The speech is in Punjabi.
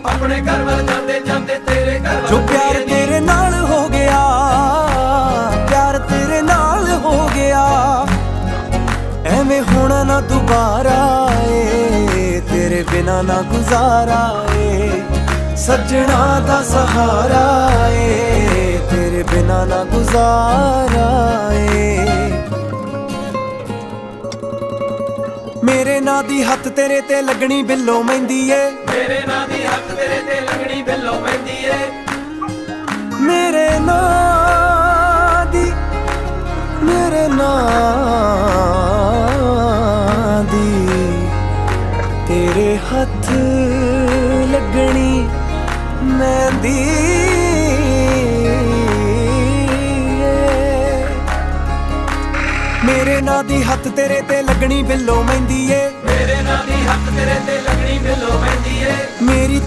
ਆਪਣੇ ਘਰ ਵੱਲ ਜਾਂਦੇ ਜਾਂਦੇ ਤੇਰੇ ਘਰ ਵੱਲ ਜੋ ਪਿਆਰ ਤੇਰੇ ਨਾਲ ਹੋ ਗਿਆ, ਪਿਆਰ ਤੇਰੇ ਨਾਲ ਹੋ ਗਿਆ, ਐਵੇਂ ਹੋਣਾ ਨਾ ਦੁਬਾਰਾ ਏ, ਤੇਰੇ ਬਿਨਾ ਨਾ ਗੁਜ਼ਾਰਾ ਏ, ਸੱਜਣਾ ਦਾ ਸਹਾਰਾ ਏ, ਤੇਰੇ ਬਿਨਾ ਨਾ ਗੁਜ਼ਾਰਾ ਏ। ਮੇਰੇ ਨਾਂ ਦੀ ਹੱਥ ਤੇਰੇ ਤੇ ਲੱਗਣੀ ਬਿੱਲੋ ਮਹਿੰਦੀ ਏ, ਮੇਰੇ ਨਾਂ ਦੀ ਹੱਥ ਤੇਰੇ ਤੇ ਲੱਗਣੀ ਬਿੱਲੋ ਮਹਿੰਦੀ ਏ, ਮੇਰੇ ਨਾਂ ਦੀ, ਮੇਰੇ ਨਾਂ ਦੀ ਤੇਰੇ ਹੱਥ ਲੱਗਣੀ ਮਹਿੰਦੀ ਏ। ਮੇਰੇ ਨਾਂ ਦੀ ਹੱਥ ਤੇਰੇ ਤੇ ਲੱਗਣੀ ਬਿੱਲੋ ਮਹਿੰਦੀ ਏ, ਮੇਰੇ ਨਾਂ ਦੀ ਹੱਥ ਤੇਰੇ ਤੇ ਲੱਗਣੀ ਬਿੱਲੋ ਮਹਿੰਦੀ ਏ, ਮੇਰੀ